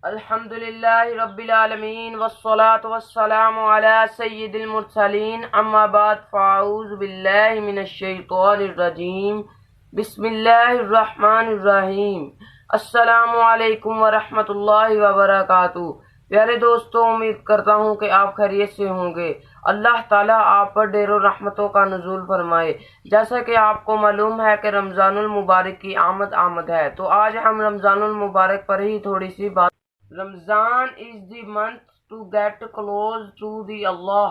الحمد للہ رب العالمین والصلاة والسلام علی سید المرسلین اما بعد فاعوذ باللہ من الشیطان الرجیم بسم اللہ الرحمن الرحیم السلام علیکم ورحمۃ اللہ وبرکاتہ۔ پیارے دوستوں، امید کرتا ہوں کہ آپ خیریت سے ہوں گے۔ اللہ تعالیٰ آپ پر ڈھیر و رحمتوں کا نزول فرمائے۔ جیسا کہ آپ کو معلوم ہے کہ رمضان المبارک کی آمد ہے، تو آج ہم رمضان المبارک پر ہی تھوڑی سی بات۔ Ramzan is the month to get close to the Allah.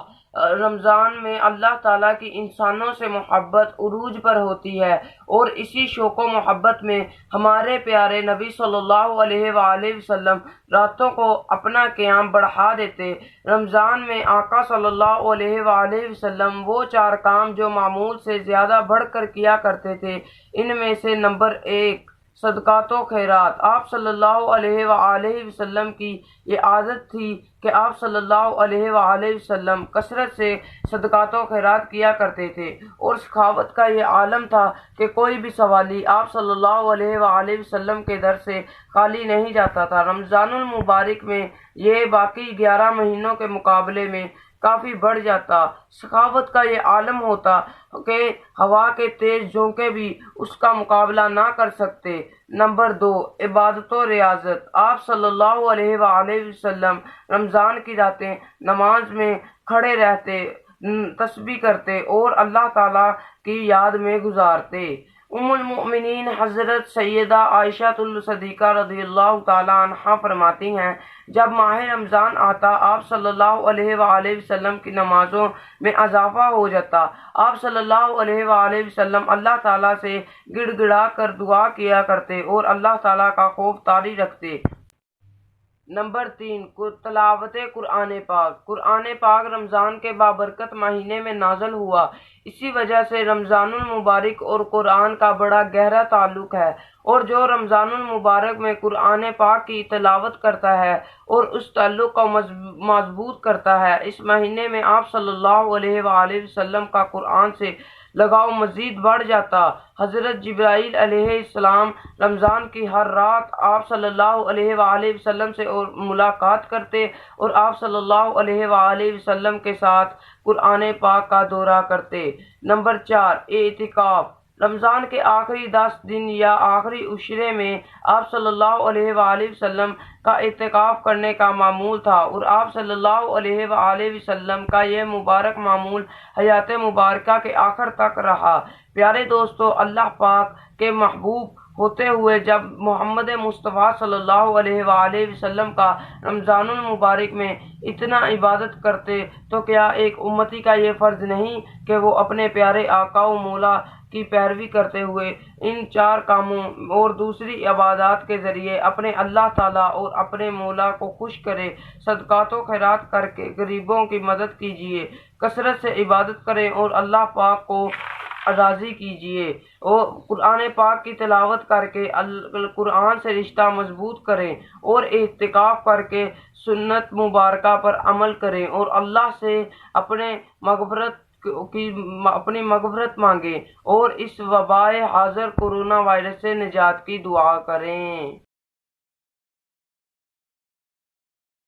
Ramzan میں اللہ تعالیٰ کی انسانوں سے محبت عروج پر ہوتی ہے، اور اسی شوق و محبت میں ہمارے پیارے نبی صلی اللہ علیہ وآلہ وسلم راتوں کو اپنا قیام بڑھا دیتے۔ رمضان میں آقا صلی اللہ علیہ وآلہ وسلم وہ 4 کام جو معمول سے زیادہ بڑھ کر کیا کرتے تھے، ان میں سے نمبر 1 صدقات و خیرات۔ آپ صلی اللہ علیہ وآلہ وسلم کی یہ عادت تھی کہ آپ صلی اللہ علیہ وآلہ وسلم کثرت سے صدقات و خیرات کیا کرتے تھے، اور سخاوت کا یہ عالم تھا کہ کوئی بھی سوالی آپ صلی اللہ علیہ وآلہ وسلم کے در سے خالی نہیں جاتا تھا۔ رمضان المبارک میں یہ باقی 11 مہینوں کے مقابلے میں کافی بڑھ جاتا۔ سخاوت کا یہ عالم ہوتا کہ ہوا کے تیز جھونکے بھی اس کا مقابلہ نہ کر سکتے۔ نمبر 2 عبادت و ریاضت۔ آپ صلی اللہ علیہ وآلہ وسلم رمضان کی راتیں نماز میں کھڑے رہتے، تسبیح کرتے اور اللہ تعالیٰ کی یاد میں گزارتے۔ ام المؤمنین حضرت سیدہ عائشہ الصدیقہ رضی اللہ تعالیٰ عنہا فرماتی ہیں، جب ماہ رمضان آتا آپ صلی اللہ علیہ وآلہ وسلم کی نمازوں میں اضافہ ہو جاتا۔ آپ صلی اللہ علیہ وآلہ وسلم اللہ تعالیٰ سے گڑ گڑا کر دعا کیا کرتے اور اللہ تعالیٰ کا خوف طاری رکھتے۔ نمبر 3 تلاوت قرآن پاک۔ قرآن پاک رمضان کے بابرکت مہینے میں نازل ہوا، اسی وجہ سے رمضان المبارک اور قرآن کا بڑا گہرا تعلق ہے، اور جو رمضان المبارک میں قرآن پاک کی تلاوت کرتا ہے اور اس تعلق کو مضبوط کرتا ہے، اس مہینے میں آپ صلی اللہ علیہ وآلہ وسلم کا قرآن سے لگاؤ مزید بڑھ جاتا۔ حضرت جبرائیل علیہ السلام رمضان کی ہر رات آپ صلی اللہ علیہ وآلہ وسلم سے ملاقات کرتے اور آپ صلی اللہ علیہ وآلہ وسلم کے ساتھ قرآن پاک کا دورہ کرتے۔ نمبر 4 اعتکاف۔ رمضان کے آخری 10 دن یا آخری عشرے میں آپ صلی اللہ علیہ وآلہ وسلم کا اعتکاف کرنے کا معمول تھا، اور آپ صلی اللہ علیہ وآلہ وسلم کا یہ مبارک معمول حیات مبارکہ کے آخر تک رہا۔ پیارے دوستو، اللہ پاک کے محبوب ہوتے ہوئے جب محمد مصطفیٰ صلی اللہ علیہ وآلہ وسلم کا رمضان المبارک میں اتنا عبادت کرتے، تو کیا ایک امتی کا یہ فرض نہیں کہ وہ اپنے پیارے آقا و مولا کی پیروی کرتے ہوئے ان 4 کاموں اور دوسری عبادات کے ذریعے اپنے اللہ تعالیٰ اور اپنے مولا کو خوش کرے؟ صدقات و خیرات کر کے غریبوں کی مدد کیجیے، کثرت سے عبادت کریں اور اللہ پاک کو راضی کیجیے، اور قرآن پاک کی تلاوت کر کے قرآن سے رشتہ مضبوط کریں، اور اعتکاف کر کے سنت مبارکہ پر عمل کریں، اور اللہ سے اپنی مغفرت مانگیں، اور اس وبائے حاضر کورونا وائرس سے نجات کی دعا کریں۔